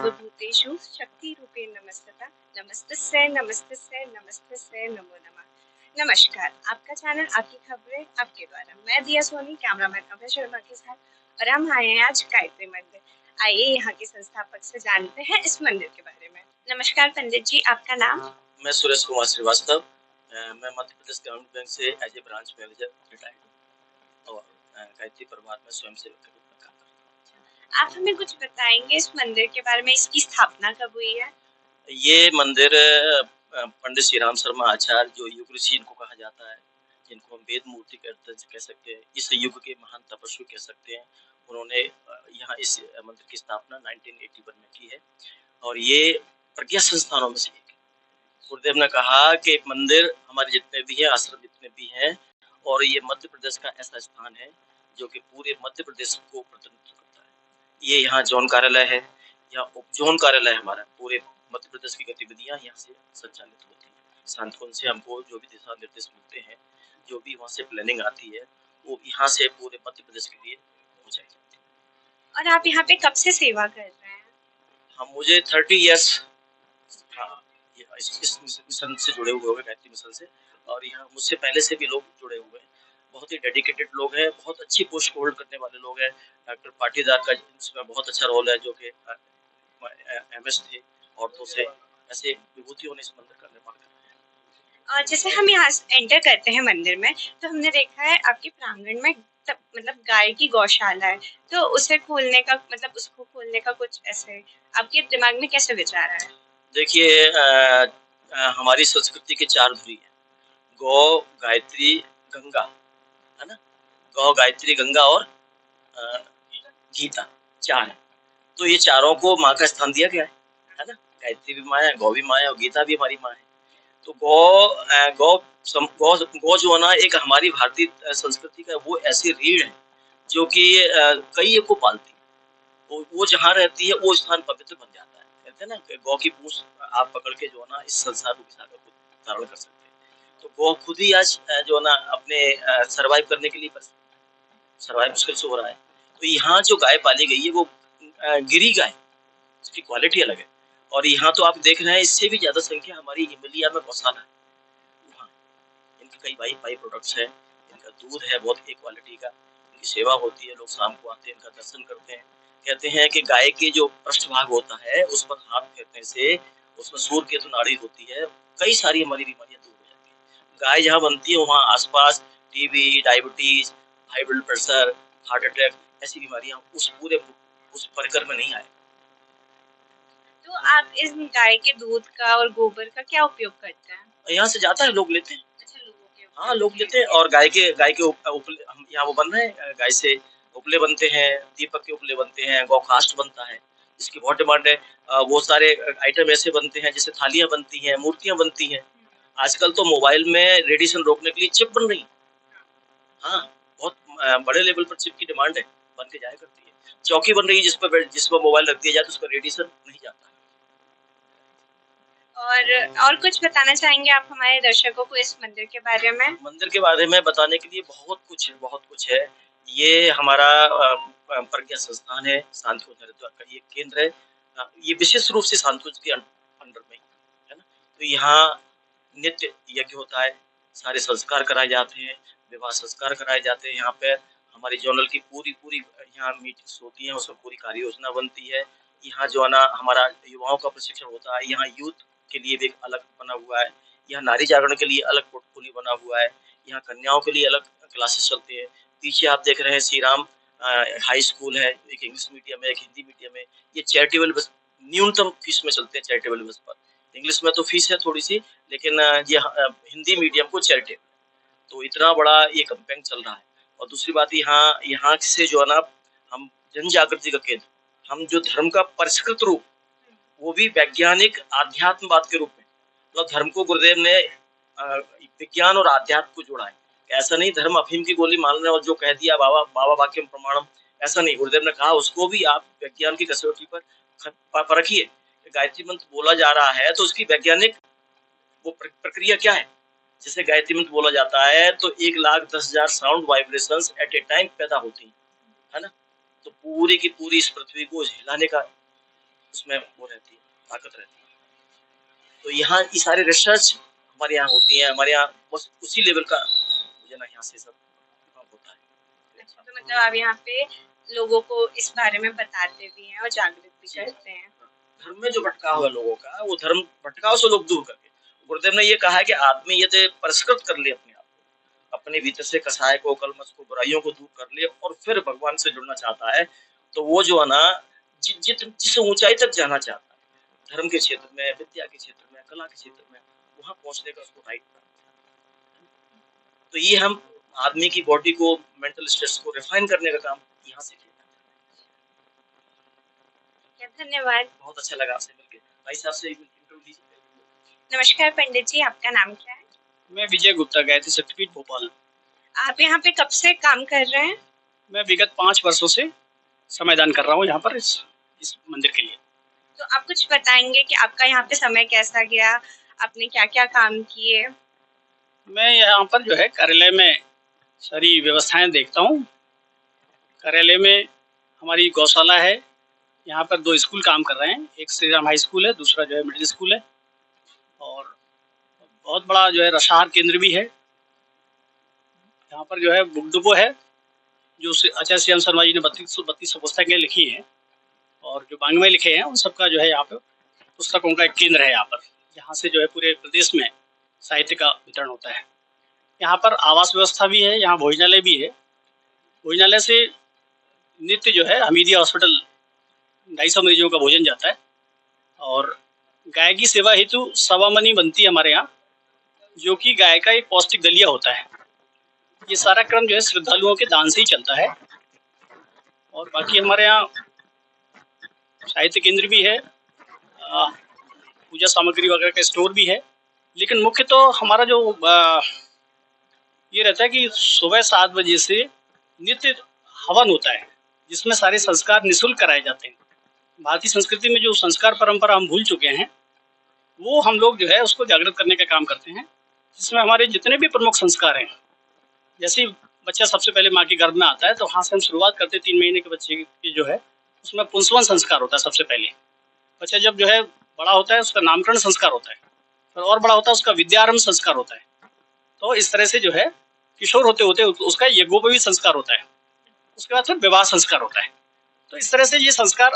सर्वभूतेषु शक्तिरूपेण नमस्तता। नमस्तस्यै नमस्तस्यै नमस्तस्यै नमो नमः। नमस्कार, आपका चैनल आपकी खबरें आपके द्वारा। मैं दिया सोनी, कैमरामैन अभय शर्मा के साथ और हम आए हैं आज गायत्री मंदिर। आइए यहाँ के संस्थापक से जानते हैं इस मंदिर के बारे में। नमस्कार पंडित जी, आपका नाम? मैं सुरेश कुमार श्रीवास्तव। मैं मध्य प्रदेश ग्रामीण बैंक से as a branch manager retired हूँ और गायत्री परिवार में स्वयं सेवक के रूप में काम करता हूँ। आप हमें कुछ बताएंगे इस मंदिर के बारे में, इसकी स्थापना कब हुई है? ये मंदिर पंडित श्री राम शर्मा आचार्य, जो युग ऋषि इनको कहा जाता है, जिनको हम वेद मूर्ति कह सकते हैं, इस युग के महान तपस्वी कह सकते हैं, उन्होंने यहाँ इस मंदिर की स्थापना 1981 में की है और ये प्रज्ञा संस्थानों में से एक है। गुरुदेव ने कहा कि मंदिर हमारे जितने भी हैं, आश्रम जितने भी हैं, और ये मध्य प्रदेश का ऐसा स्थान है जो कि पूरे मध्य प्रदेश को प्रतिनिधित्व करता है। ये यहाँ जोन कार्यालय है, यहाँ उप जोन कार्यालय है हमारा। पूरे मध्य प्रदेश की गतिविधियाँ यहाँ से संचालित होती हैं। सांतकुन से हमको जो भी दिशा निर्देश मिलते हैं, जो भी वहाँ से प्लानिंग आती है, वो यहाँ से पूरे मध्य प्रदेश के लिए पहुँचाई जाती है। और आप यहाँ पे कब से सेवा कर रहे हैं? मुझे 30 ईयर्स इस मिशन से जुड़े हुए हैं, गायत्री मिशन से, और यहाँ मुझसे पहले से भी लोग जुड़े हुए हैं। बहुत ही डेडिकेटेड लोग हैं, बहुत अच्छी पोस्ट होल्ड करने वाले लोग हैं। डॉक्टर पाटीदार का इसमें बहुत अच्छा रोल है, जो कि एमएस थे औरतों से। ऐसे विभूतियों ने इस मंदिर का निर्माण करा है। और जैसे हम यहाँ एंटर करते हैं मंदिर में, तो हमने देखा है आपके प्रांगण में मतलब गाय की गौशाला है, तो उसे खोलने का मतलब उसको खोलने का कुछ ऐसे आपके दिमाग में कैसे विचार आया? देखिए, हमारी संस्कृति के 4 धुरी हैं, गौ, गायत्री, गंगा, है ना? गौ, गायत्री, गंगा और गीता, 4 है। तो ये चारों को माँ का स्थान दिया गया है ना? गायत्री भी माँ है, गौ भी माँ है और गीता भी हमारी माँ है। तो गौ जो है ना, एक हमारी भारतीय संस्कृति का वो ऐसी रीढ़ है जो कि कई को पालती है। वो जहाँ रहती है वो स्थान पवित्र बन जाता है। कहते हैं ना कि गौ की पूंछ आप पकड़ के जो है ना, इस संसार रूपी सागर को धारण कर सकते हैं। तो गौ खुद ही आज जो है ना, अपने सर्वाइव करने के लिए सर्वाइव मुश्किल से हो रहा है। तो यहाँ जो गाय पाली गई है वो गिरी गाय, उसकी क्वालिटी अलग है। और यहाँ तो आप देख रहे हैं, इससे भी ज्यादा संख्या हमारी हिमालय में गौशाला है। वहाँ इनके कई बाई प्रोडक्ट्स हैं, इनका दूध है बहुत एक क्वालिटी का, इनकी सेवा होती है, लोग शाम को आते हैं, इनका दर्शन करते हैं। कहते हैं कि गाय के जो पृष्ठभाग होता है उस पर हाथ फेरने से उसमें सूर्य केतु नाड़ी होती है, कई सारी हमारी बीमारियां दूर हो जाती है। गाय जहाँ बनती है वहाँ आसपास TB, diabetes, high blood pressure, heart attack, ऐसी बीमारियां उस परिकर में नहीं आए। तो आप इस गाय के दूध का और गोबर का क्या उपयोग करते हैं? यहाँ से जाता है, लोग लेते हैं। अच्छा, लोगों के हाँ, लोग लेते हैं। और गाय के उपले हम यहाँ वो बन रहे हैं, गाय से उपले बनते हैं, दीपक के उपले बनते हैं, गौकाष्ठ बनता है, इसकी बहुत डिमांड है। वो सारे आइटम ऐसे बनते हैं, जैसे थालियां बनती हैं, मूर्तियां बनती हैं। आजकल तो मोबाइल में रेडिएशन रोकने के लिए चिप बन रही है। हाँ, बहुत बड़े लेवल पर चिप की डिमांड है, बन के जाया करती है। चौकी बन रही है जिस पर मोबाइल रख दिया जाए तो उसका रेडिएशन नहीं जाता। और कुछ बताना चाहेंगे आप हमारे दर्शकों को इस मंदिर के बारे में? मंदिर के बारे में बताने के लिए बहुत कुछ है। ये हमारा प्रज्ञा संस्थान है, सांतकुंज हरिद्वार का ये केंद्र है। ये विशेष रूप से सांतकुंज के अंडर में है ना। तो यहाँ नित्य यज्ञ होता है, सारे संस्कार कराए जाते हैं, विवाह संस्कार कराए जाते हैं। यहाँ पे हमारी जोनल की पूरी यहाँ मीटिंग्स होती हैं, उसमें पूरी कार्य योजना बनती है। यहाँ जो है ना, हमारा युवाओं का प्रशिक्षण होता है। यहाँ यूथ के लिए भी अलग बना हुआ है, यहाँ नारी जागरण के लिए अलग पोर्टफोलियो बना हुआ है, यहाँ कन्याओं के लिए अलग क्लासेस चलते हैं। पीछे आप देख रहे हैं श्री राम हाई स्कूल है, एक इंग्लिश मीडियम है, एक हिंदी मीडियम है। ये चैरिटेबल बस, न्यूनतम फीस में चलते हैं चैरिटेबल बस पर। इंग्लिश में तो फीस है थोड़ी सी, लेकिन ये हिंदी मीडियम को चैरिटेबल, तो इतना बड़ा ये कैंपेन चल रहा है। और दूसरी बात, यहाँ से जो है ना, हम जन जागृति का केंद्र, हम जो धर्म का परिष्कृत रूप, वो भी वैज्ञानिक आध्यात्मवाद के रूप में, मतलब धर्म को गुरुदेव ने विज्ञान और आध्यात्म को जोड़ा है। ऐसा नहीं धर्म अफीम की गोली मान रहे और जो कह दिया बाबा वाक्यम प्रमाणम, ऐसा नहीं। गुरुदेव ने कहा उसको भी आप विज्ञान की कसौटी पर परखिए। गायत्री मंत्र बोला जा रहा है तो उसकी वैज्ञानिक वो प्रक्रिया क्या है। जैसे गायत्री मंत्र बोला जाता है तो 1,10,000 sound vibrations at a time पैदा होती है ना। तो पूरी की पूरी इस पृथ्वी को हिलाने का उसमें वो रहती है, ताकत रहती है। तो यहाँ ये सारे रिसर्च हमारे यहाँ होती है, हमारे यहाँ बस उसी लेवल का मुझे ना यहाँ से सब होता है। अच्छा, तो मतलब आप यहाँ पे लोगों को इस बारे में बताते भी हैं और जागरूक भी करते हैं। धर्म में जो भटकाव है लोगों का, वो धर्म भटकाव से लोग दूर करके, गुरुदेव ने ये कहा है कि आदमी यदि परिष्कृत कर ले अपने आप को, अपने भीतर से कसाय को, कलमश को, बुराइयों को दूर कर ले और फिर भगवान से जुड़ना चाहता है, तो वो जो है ना जिस ऊंचाई तक जाना चाहता है, धर्म के क्षेत्र में, विद्या के क्षेत्र में, कला के क्षेत्र में, वहां पहुंचने का उसको राइट। तो ये हम आदमी की बॉडी को, मेंटल स्ट्रेस को रिफाइन करने का काम यहाँ से किया। धन्यवाद, बहुत अच्छा लगा आपसे मिलकर। भाई साहब से इंटरव्यू लीजिए। नमस्कार पंडित जी, आपका नाम क्या है? मैं विजय गुप्ता, गायत्री शक्तिपीठ भोपाल। आप यहाँ पे कब से काम कर रहे हैं? मैं विगत 5 वर्षों से समयदान कर रहा हूँ यहाँ पर इस मंदिर के लिए। तो आप कुछ बताएंगे कि आपका यहाँ पे समय कैसा गया, आपने क्या क्या काम किए? मैं यहाँ पर जो है कार्यालय में सारी व्यवस्थाएं देखता हूँ। कार्यालय में हमारी गौशाला है, यहाँ पर 2 स्कूल काम कर रहे हैं, एक श्री राम हाई स्कूल है, दूसरा जो है मिडिल स्कूल है, और बहुत बड़ा जो है रसाहार केंद्र भी है। यहाँ पर जो है बुक डिपो है, जो आचार्य श्री राम शर्मा जी ने 32 पुस्तकें लिखी हैं और जो बांग्मय लिखे हैं उन सबका जो है यहाँ पे पुस्तकों का एक केंद्र है यहाँ पर, जहाँ से जो है पूरे प्रदेश में साहित्य का वितरण होता है। यहाँ पर आवास व्यवस्था भी है, यहाँ भोजनालय भी है। भोजनालय से नित्य जो है हमीदिया हॉस्पिटल 250 मरीजों का भोजन जाता है, और गाय की सेवा हेतु सवामनी बनती है हमारे यहाँ, जो कि गाय का एक पौष्टिक दलिया होता है। ये सारा क्रम जो है श्रद्धालुओं के दान से ही चलता है। और बाकी हमारे यहाँ साहित्य केंद्र भी है, पूजा सामग्री वगैरह का स्टोर भी है, लेकिन मुख्य तो हमारा जो ये रहता है कि सुबह 7 बजे से नित्य हवन होता है, जिसमें सारे संस्कार निःशुल्क कराए जाते हैं। भारतीय संस्कृति में जो संस्कार परंपरा हम भूल चुके हैं, वो हम लोग जो है उसको जागृत करने का काम करते हैं, जिसमें हमारे जितने भी प्रमुख संस्कार हैं, जैसे बच्चा सबसे पहले माँ के गर्भ में आता है तो वहाँ से हम शुरुआत करते हैं। 3 महीने के बच्चे की जो है उसमें पुंसवन संस्कार होता है। सबसे पहले बच्चा जब जो है बड़ा होता है उसका नामकरण संस्कार होता है, फिर और बड़ा होता है उसका विद्यारंभ संस्कार होता है। तो इस तरह से जो है किशोर होते होते उसका यज्ञोपवीत संस्कार होता है, उसके बाद फिर विवाह संस्कार होता है। तो इस तरह से ये संस्कार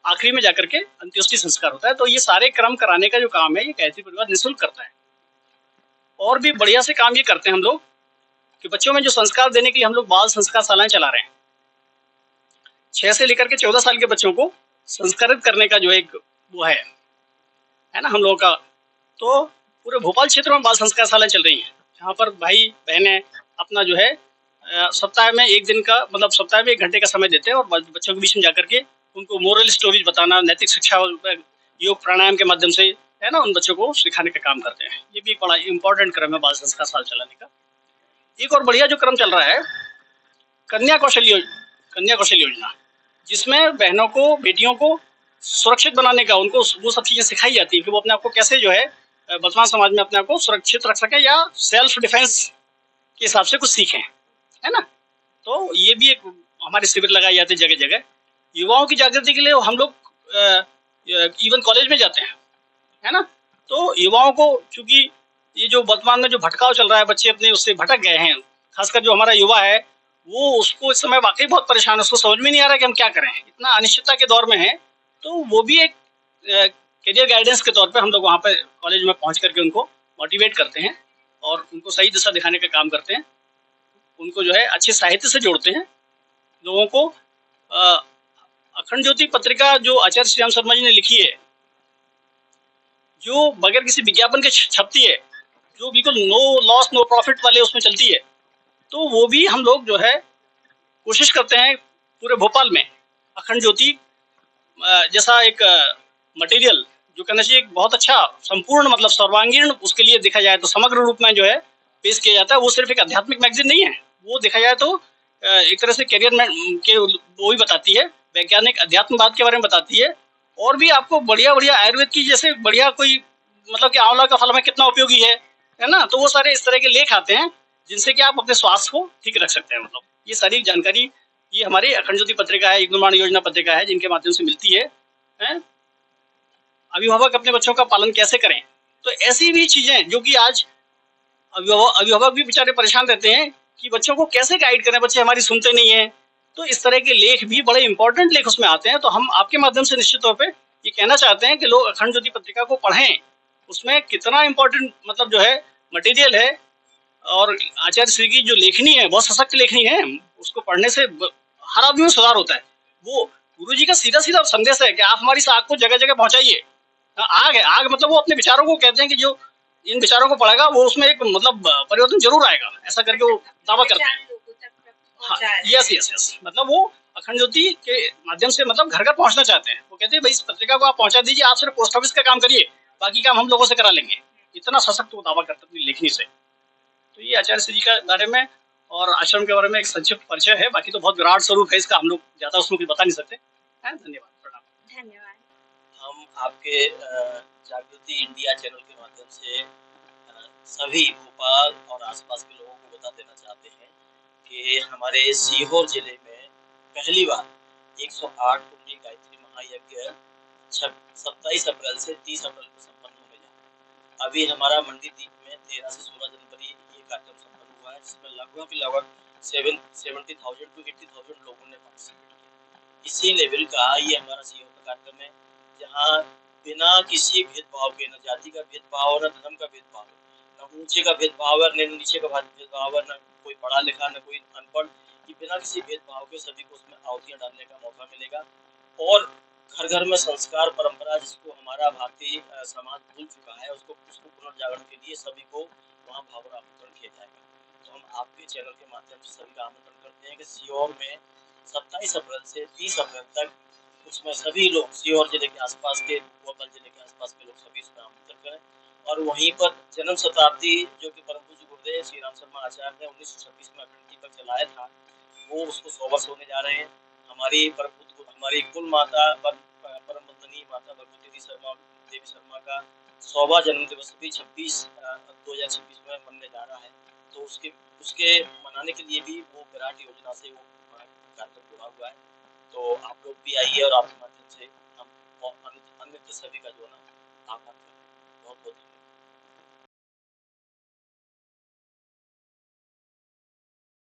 आखिरी में जाकर के अंत्योष्टि संस्कार होता है। तो ये सारे क्रम कराने का जो काम है ये गायत्री परिवार निःशुल्क करता है। और भी बढ़िया से काम ये करते हैं हम लोग कि बच्चों में जो संस्कार देने के लिए हम लोग बाल संस्कार शालाएं चला रहे हैं। 6 से लेकर के 14 साल के बच्चों को संस्कारित करने का जो एक वो है ना हम लोगों का। तो पूरे भोपाल क्षेत्र में बाल संस्कार शालाएं चल रही हैं, जहाँ पर भाई बहनें अपना जो है सप्ताह में 1 दिन का मतलब सप्ताह में 1 घंटे का समय देते हैं, और बच्चों के बीच में जाकर के उनको मोरल स्टोरीज बताना, नैतिक शिक्षा योग प्राणायाम के माध्यम से है ना उन बच्चों को सिखाने का काम करते हैं। ये भी एक बड़ा इंपॉर्टेंट क्रम है बाल संस्कार साल चलाने का। एक और बढ़िया जो क्रम चल रहा है कन्या कौशल योजना, जिसमें बहनों को, बेटियों को सुरक्षित बनाने का, उनको वो सब चीजें सिखाई जाती है कि वो अपने आप को कैसे जो है वर्तमान समाज में अपने आप को सुरक्षित रख सके या सेल्फ डिफेंस के हिसाब से कुछ सीखें, है ना। तो ये भी एक हमारे शिविर लगाए जाते हैं जगह जगह युवाओं की जागृति के लिए। हम लोग इवन कॉलेज में जाते हैं, है ना। तो युवाओं को, चूंकि ये जो वर्तमान में जो भटकाव चल रहा है, बच्चे अपने उससे भटक गए हैं, खासकर जो हमारा युवा है वो उसको इस समय वाकई बहुत परेशान है, उसको समझ में नहीं आ रहा कि हम क्या करें, इतना अनिश्चितता के दौर में है। तो वो भी एक करियर गाइडेंस के तौर पे हम लोग वहाँ पे कॉलेज में पहुँच करके उनको मोटिवेट करते हैं और उनको सही दिशा दिखाने का काम करते हैं। उनको जो है अच्छे साहित्य से जोड़ते हैं लोगों को। अखंड ज्योति पत्रिका जो आचार्य श्री राम शर्मा जी ने लिखी है, जो बगैर किसी विज्ञापन के छपती है, जो बिल्कुल नो लॉस नो प्रॉफिट वाले उसमें चलती है, तो वो भी हम लोग जो है कोशिश करते हैं पूरे भोपाल में अखंड ज्योति जैसा एक मटेरियल जो कहना चाहिए बहुत अच्छा संपूर्ण मतलब सर्वांगीण उसके लिए देखा जाए तो समग्र रूप में जो है पेश किया जाता है। वो सिर्फ एक आध्यात्मिक मैगजीन नहीं है, वो देखा जाए तो एक तरह से करियर में के वो भी बताती है, वैज्ञानिक अध्यात्मवाद के बारे में बताती है, और भी आपको बढ़िया बढ़िया आयुर्वेद की जैसे बढ़िया कोई मतलब कि आंवला का फल हमें कितना उपयोगी है ना। तो वो सारे इस तरह के लेख आते हैं जिनसे कि आप अपने स्वास्थ्य को ठीक रख सकते हैं। मतलब ये सारी जानकारी ये हमारी अखंड ज्योति पत्रिका है, युग्मवाणी योजना पत्रिका है, जिनके माध्यम से मिलती है हैं, अभिभावक अपने बच्चों का पालन कैसे करें। तो ऐसी भी चीजें जो कि आज अभिभावक भी बेचारे परेशान रहते हैं कि बच्चों को कैसे गाइड करें, बच्चे हमारी सुनते नहीं है। तो इस तरह के लेख भी बड़े इंपॉर्टेंट लेख उसमें आते हैं। तो हम आपके माध्यम से निश्चित तौर पे ये कहना चाहते हैं कि लोग अखंड ज्योति पत्रिका को पढ़ें। उसमें कितना इंपॉर्टेंट मतलब जो है मटेरियल है, और आचार्य श्री की जो लेखनी है बहुत सशक्त लेखनी है। उसको पढ़ने से हर आदमी में सुधार होता है। वो गुरु जी का सीधा सीधा संदेश है कि आप हमारी इस आग को जगह जगह पहुंचाइए। आग है, आग मतलब वो अपने विचारों को कहते हैं कि जो इन विचारों को पढ़ेगा वो उसमें एक मतलब परिवर्तन जरूर आएगा, ऐसा करके वो दावा करते हैं। लोगों तक हाँ, पहुंचा रहे यस यस यस, मतलब वो अखंड ज्योति के माध्यम से मतलब घर घर पहुंचना चाहते हैं। वो कहते हैं भाई इस पत्रिका को आप पहुंचा दीजिए, आप सिर्फ पोस्ट ऑफिस का काम करिए, बाकी काम हम लोगों से करा लेंगे। इतना सशक्त वो दावा करते अपनी लेखनी से। तो ये आचार्य श्री जी के बारे में और आश्रम के बारे में एक संक्षिप्त परिचय है। बाकी तो बहुत विराट स्वरूप है इसका, हम लोग ज्यादा उसमें कुछ बता नहीं सकते। धन्यवाद, प्रणाम। धन्यवाद। हम आपके जागृति इंडिया चैनल के माध्यम से सभी भोपाल और आसपास के लोगों को बता देना चाहते हैं कि हमारे सीहोर जिले में पहली बार 108 कुंडी गायत्री महायज्ञ 27 अप्रैल से 30 अप्रैल को संपन्न होने जा रहा है। अभी हमारा मंडी द्वीप में 13 से 16 जनवरी ये कार्यक्रम संपन्न हुआ है, जिसमें लगभग 70,000 to 80,000 लोगों ने पार्टिसिपेट किया। इसी लेवल का ये हमारा सीहोर का कार्यक्रम है, जहाँ बिना किसी भेदभाव के, न जाति का भेदभाव, न धर्म का भेदभाव, न ऊंचे का भेदभाव है, न नीचे का भेदभाव है, न कोई पढ़ा लिखा न कोई अनपढ़, कि बिना किसी भेदभाव के सभी को उसमें आहुतियां डालने का मौका मिलेगा। और घर घर में संस्कार परंपरा जिसको हमारा भारतीय समाज भूल चुका है, उसको पुनर्जागरण के लिए सभी को वहाँ भावना आमंत्रण किया जाएगा। तो हम आपके चैनल के माध्यम से सभी का आमंत्रण करते हैं कि सीहोर में 27 अप्रैल से 30 अप्रैल तक उसमें सभी लोग सीहोर जिले के आसपास के, भोपाल जिले के आसपास के लोग सभी इसमें आमंत्रित करें। और वहीं पर जन्म शताब्दी जो कि परम पूज्य गुरुदेव श्री राम शर्मा आचार्य ने 1926 में अखंड दीपक जलाया था, वो उसको 100 वर्ष होने जा रहे हैं। हमारी कुल माता परम वंदनीय माता भगवती देवी शर्मा का 100वां जन्म दिवस भी 2026 में मनने जा रहा है। तो उसके मनाने के लिए भी वो विराट योजना से वो कार्यक्रम जुड़ा हुआ है। तो आप लोग भी आइए और आपके माध्यम से हम अन्य सभी का जो है ना आभार करें। बहुत बहुत धन्यवाद।